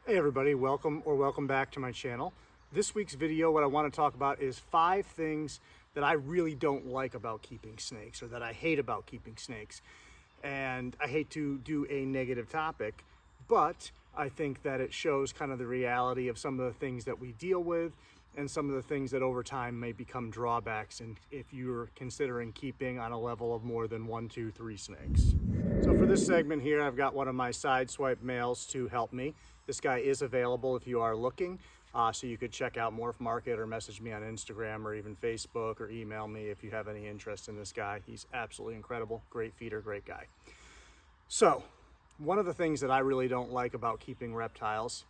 Hey everybody, welcome back to my channel. This week's video, what I want to talk about is 5 things that I really don't like about keeping snakes, or that I hate about keeping snakes. And I hate to do a negative topic, but I think that it shows kind of the reality of some of the things that we deal with and some of the things that over time may become drawbacks, and if you're considering keeping on a level of more than 1, 2, 3 snakes. So for this segment here, I've got one of my sideswipe males to help me. This guy is available if you are looking, so you could check out Morph Market or message me on Instagram or even Facebook, or email me if you have any interest in this guy. He's absolutely incredible, great feeder, great guy. So one of the things that I really don't like about keeping reptiles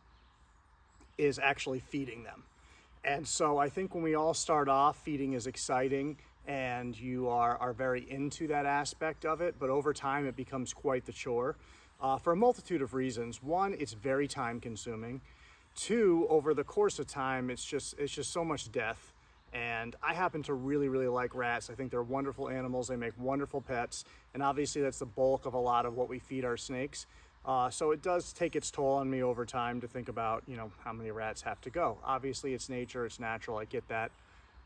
is actually feeding them. And so I think when we all start off, feeding is exciting and you are very into that aspect of it, but over time it becomes quite the chore for a multitude of reasons. One, it's very time consuming. Two, over the course of time, it's just so much death. And I happen to really like rats. I think they're wonderful animals. They make wonderful pets. And obviously that's the bulk of a lot of what we feed our snakes. So it does take its toll on me over time to think about, how many rats have to go. Obviously it's nature, it's natural, I get that.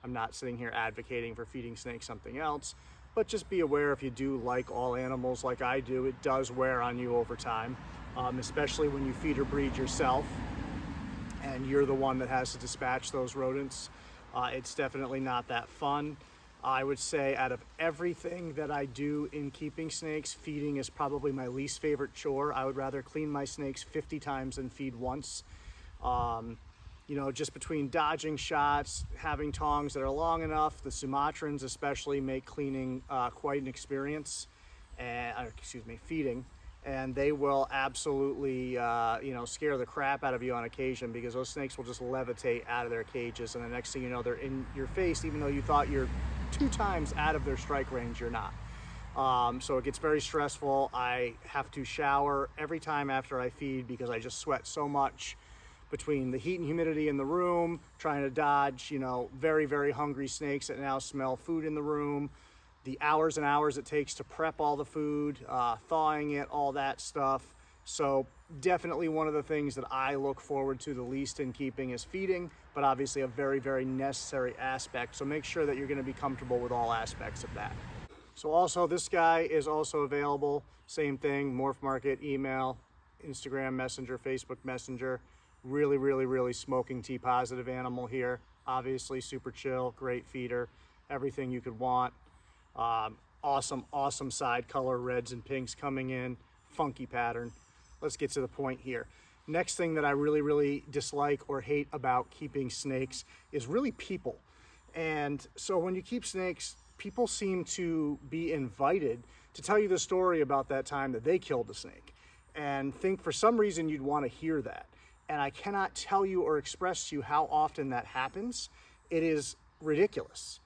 I'm not sitting here advocating for feeding snakes something else, but just be aware, if you do like all animals like I do, it does wear on you over time, especially when you feed or breed yourself and you're the one that has to dispatch those rodents. It's definitely not that fun. I would say out of everything that I do in keeping snakes, feeding is probably my least favorite chore. I would rather clean my snakes 50 times than feed once. Just between dodging shots, having tongs that are long enough, the Sumatrans especially make cleaning quite an experience, and feeding. And they will absolutely, scare the crap out of you on occasion, because those snakes will just levitate out of their cages, and the next thing you know, they're in your face, even though you thought you're 2 times out of their strike range, you're not. So it gets very stressful. I have to shower every time after I feed because I just sweat so much between the heat and humidity in the room, trying to dodge, very hungry snakes that now smell food in the room, the hours and hours it takes to prep all the food, thawing it, all that stuff. So definitely one of the things that I look forward to the least in keeping is feeding, but obviously a very necessary aspect. So make sure that you're going to be comfortable with all aspects of that. So also, this guy is also available. Same thing, Morph Market, email, Instagram Messenger, Facebook Messenger. Really smoking T positive animal here. Obviously super chill, great feeder, everything you could want. Awesome side color, reds and pinks coming in, funky pattern. Let's get to the point here. Next thing that I really dislike or hate about keeping snakes is really people. And so when you keep snakes, people seem to be invited to tell you the story about that time that they killed a snake, and think for some reason you'd want to hear that. And I cannot tell you or express to you how often that happens. It is ridiculous.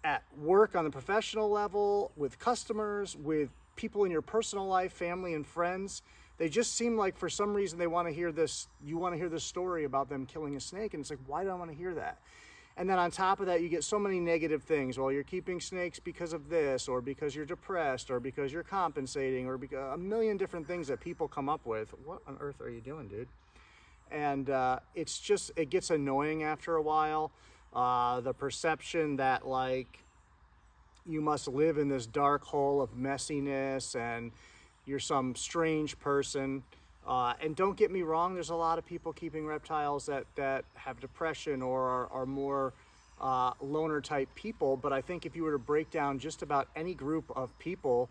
At work, on the professional level, with customers, with people in your personal life, family and friends, they just seem like for some reason they want to hear this. You want to hear this story about them killing a snake, and it's like, why do I want to hear that? And then on top of that, you get so many negative things. Well, you're keeping snakes because of this, or because you're depressed, or because you're compensating, or because a million different things that people come up with. What on earth are you doing, dude? And it gets annoying after a while. The perception that you must live in this dark hole of messiness and you're some strange person. And don't get me wrong, there's a lot of people keeping reptiles that have depression or are more loner type people. But I think if you were to break down just about any group of people,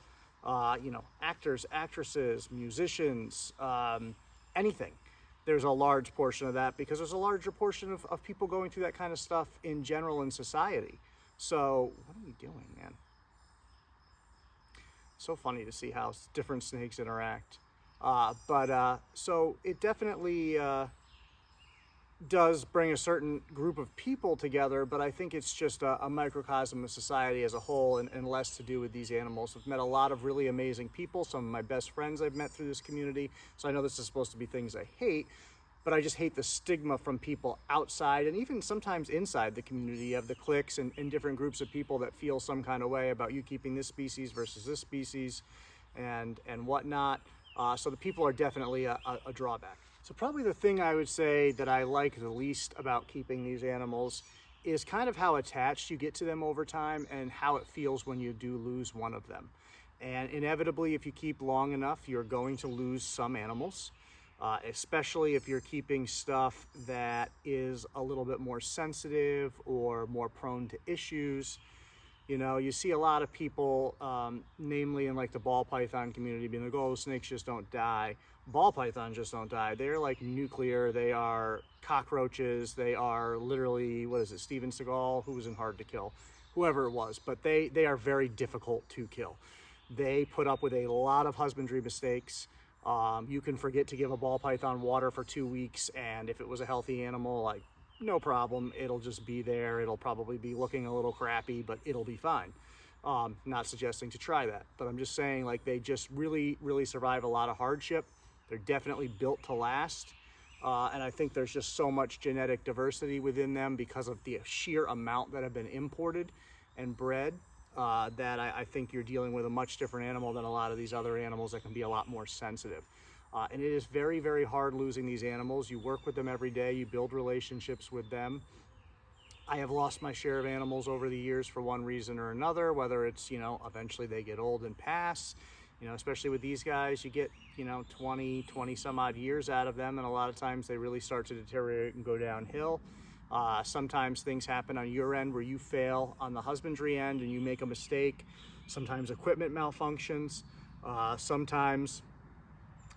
actors, actresses, musicians, anything, there's a large portion of that, because there's a larger portion of people going through that kind of stuff in general in society. So what are you doing, man? So funny to see how different snakes interact. So it definitely does bring a certain group of people together, but I think it's just a microcosm of society as a whole, and less to do with these animals. I've met a lot of really amazing people, some of my best friends I've met through this community, so I know this is supposed to be things I hate, but I just hate the stigma from people outside and even sometimes inside the community of the cliques and different groups of people that feel some kind of way about you keeping this species versus this species and whatnot. So the people are definitely a drawback. So probably the thing I would say that I like the least about keeping these animals is kind of how attached you get to them over time and how it feels when you do lose one of them. And inevitably, if you keep long enough, you're going to lose some animals, especially if you're keeping stuff that is a little bit more sensitive or more prone to issues. You know, you see a lot of people, namely in like the ball python community, being like, oh, snakes just don't die. Ball pythons just don't die. They're like nuclear. They are cockroaches. They are literally, what is it, Steven Seagal, who was in Hard to Kill, whoever it was. But they are very difficult to kill. They put up with a lot of husbandry mistakes. You can forget to give a ball python water for 2 weeks, and if it was a healthy animal, like, no problem, it'll just be there. It'll probably be looking a little crappy, but it'll be fine. Not suggesting to try that, but I'm just saying, like, they just really survive a lot of hardship. They're definitely built to last. And I think there's just so much genetic diversity within them because of the sheer amount that have been imported and bred, that I think you're dealing with a much different animal than a lot of these other animals that can be a lot more sensitive. And it is very hard losing these animals. You work with them every day, you build relationships with them. I have lost my share of animals over the years for one reason or another, whether it's, you know, eventually they get old and pass, you know, especially with these guys, you get, you know, 20 some odd years out of them. And a lot of times they really start to deteriorate and go downhill. Sometimes things happen on your end where you fail on the husbandry end and you make a mistake. Sometimes equipment malfunctions. Sometimes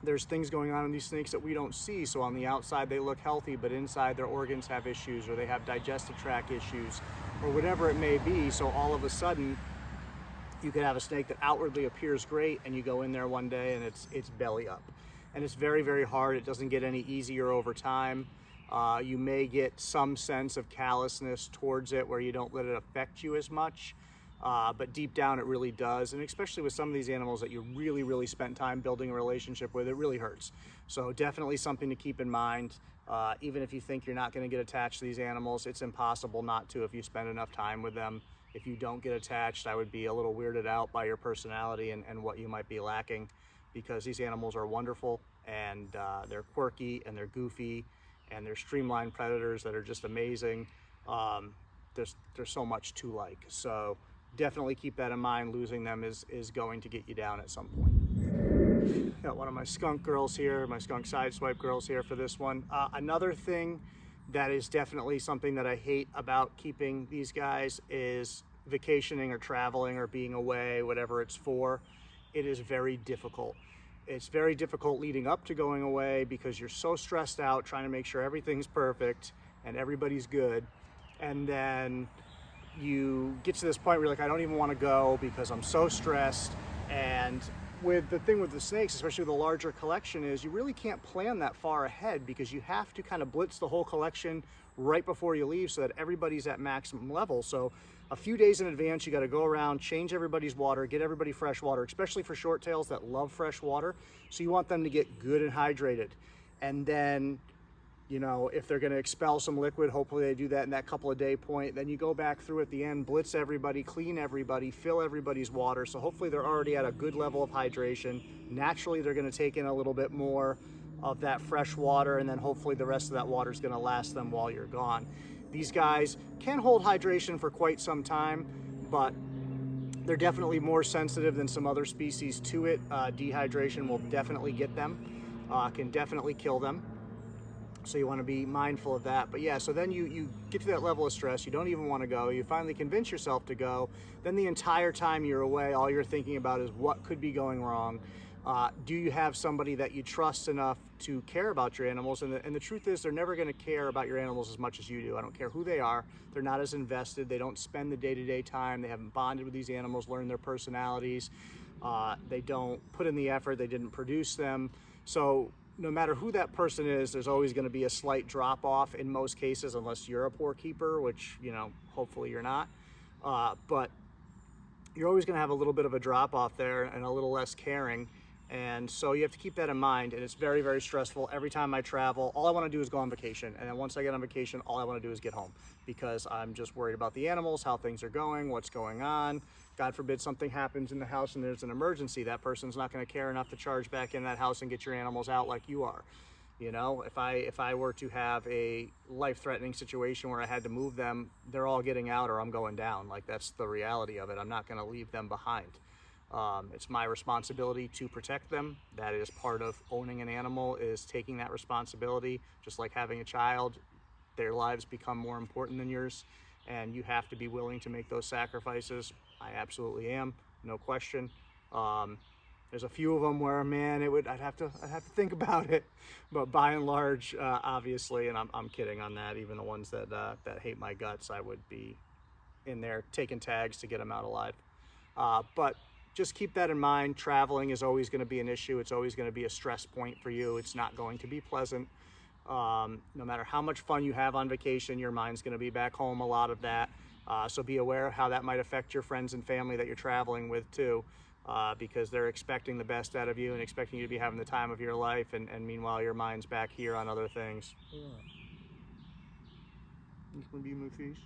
there's things going on in these snakes that we don't see. So on the outside they look healthy, but inside their organs have issues, or they have digestive tract issues, or whatever it may be. So all of a sudden you could have a snake that outwardly appears great, and you go in there one day and it's belly up. And it's very hard. It doesn't get any easier over time. You may get some sense of callousness towards it where you don't let it affect you as much. But deep down it really does, and especially with some of these animals that you really spent time building a relationship with, it really hurts. So definitely something to keep in mind. Even if you think you're not going to get attached to these animals, it's impossible not to if you spend enough time with them. If you don't get attached, I would be a little weirded out by your personality and what you might be lacking, because these animals are wonderful, and they're quirky and they're goofy, and they're streamlined predators that are just amazing. There's so much to like. So definitely keep that in mind. Losing them is going to get you down at some point. Got one of my skunk girls here, my skunk sideswipe girls here for this one. Another thing that is definitely something that I hate about keeping these guys is vacationing or traveling or being away, whatever it's for. It is very difficult. It's very difficult leading up to going away because you're so stressed out trying to make sure everything's perfect and everybody's good. And then you get to this point where you're like, I don't even want to go because I'm so stressed. And with the thing with the snakes, especially with the larger collection, is you really can't plan that far ahead, because you have to kind of blitz the whole collection right before you leave so that everybody's at maximum level. So a few days in advance, you got to go around, change everybody's water, get everybody fresh water, especially for short tails that love fresh water. So you want them to get good and hydrated. And then, you know, if they're going to expel some liquid, hopefully they do that in that couple of day point. Then you go back through at the end, blitz everybody, clean everybody, fill everybody's water. So hopefully they're already at a good level of hydration. Naturally, they're going to take in a little bit more of that fresh water, and then hopefully the rest of that water is going to last them while you're gone. These guys can hold hydration for quite some time, but they're definitely more sensitive than some other species to it. Dehydration will definitely get them, can definitely kill them. So you want to be mindful of that. But yeah, so then you get to that level of stress, you don't even want to go, you finally convince yourself to go, then the entire time you're away, all you're thinking about is what could be going wrong. Do you have somebody that you trust enough to care about your animals? And the truth is, they're never going to care about your animals as much as you do. I don't care who they are. They're not as invested. They don't spend the day-to-day time. They haven't bonded with these animals, learned their personalities. They don't put in the effort. They didn't produce them. So no matter who that person is, there's always going to be a slight drop off in most cases, unless you're a poor keeper, which, you know, hopefully you're not. But you're always going to have a little bit of a drop off there and a little less caring. And so you have to keep that in mind. And it's very stressful. Every time I travel, all I want to do is go on vacation. And then once I get on vacation, all I want to do is get home, because I'm just worried about the animals, how things are going, what's going on. God forbid something happens in the house and there's an emergency. That person's not going to care enough to charge back in that house and get your animals out like you are. You know, if I were to have a life-threatening situation where I had to move them, they're all getting out or I'm going down. Like, that's the reality of it. I'm not going to leave them behind. It's my responsibility to protect them. That is part of owning an animal, is taking that responsibility. Just like having a child, their lives become more important than yours, and you have to be willing to make those sacrifices. I absolutely am, no question. There's a few of them where, man, I'd have to think about it, but by and large, obviously, and I'm kidding on that. Even the ones that hate my guts, I would be in there taking tags to get them out alive. But just keep that in mind. Traveling is always going to be an issue. It's always going to be a stress point for you. It's not going to be pleasant. No matter how much fun you have on vacation, your mind's going to be back home a lot of that. So be aware of how that might affect your friends and family that you're traveling with too, because they're expecting the best out of you and expecting you to be having the time of your life, and meanwhile your mind's back here on other things. You can be my fish.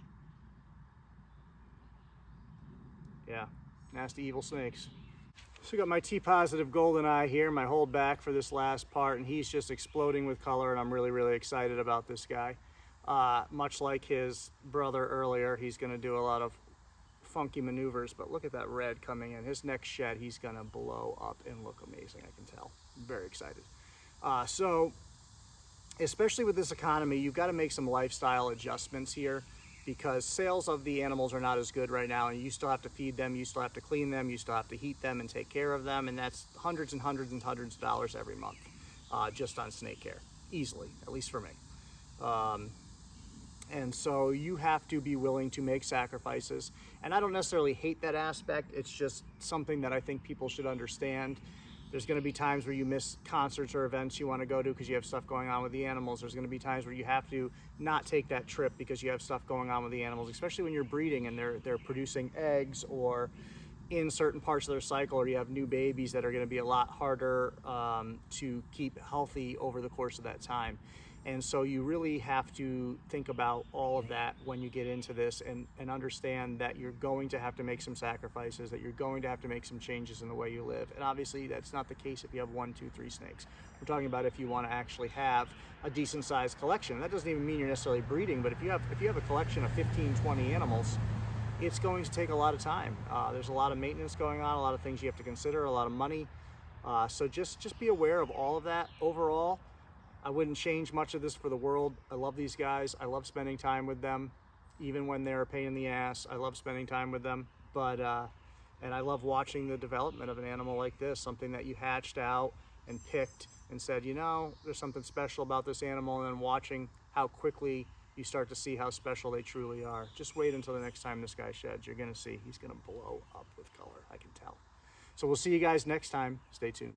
Yeah, nasty evil snakes. So I got my T-positive golden eye here, my holdback for this last part, and he's just exploding with color, and I'm really, really excited about this guy. Much like his brother earlier, he's going to do a lot of funky maneuvers, but look at that red coming in. His next shed, he's going to blow up and look amazing, I can tell. I'm very excited. So, especially with this economy, you've got to make some lifestyle adjustments here, because sales of the animals are not as good right now, and you still have to feed them, you still have to clean them, you still have to heat them and take care of them, and that's hundreds and hundreds and hundreds of dollars every month, just on snake care, easily, at least for me. And so you have to be willing to make sacrifices, and I don't necessarily hate that aspect. It's just something that I think people should understand. There's going to be times where you miss concerts or events you want to go to because you have stuff going on with the animals. There's going to be times where you have to not take that trip because you have stuff going on with the animals, especially when you're breeding and they're producing eggs, or in certain parts of their cycle, or you have new babies that are going to be a lot harder to keep healthy over the course of that time. And so you really have to think about all of that when you get into this, and understand that you're going to have to make some sacrifices, that you're going to have to make some changes in the way you live. And obviously that's not the case if you have 1, 2, 3 snakes. We're talking about if you want to actually have a decent sized collection. That doesn't even mean you're necessarily breeding, but if you have a collection of 15, 20 animals, it's going to take a lot of time. There's a lot of maintenance going on, a lot of things you have to consider, a lot of money. So just be aware of all of that. Overall, I wouldn't change much of this for the world. I love these guys. I love spending time with them, even when they're a pain in the ass. I love spending time with them. But and I love watching the development of an animal like this, something that you hatched out and picked and said, you know, there's something special about this animal, and then watching how quickly you start to see how special they truly are. Just wait until the next time this guy sheds. You're going to see he's going to blow up with color. I can tell. So we'll see you guys next time. Stay tuned.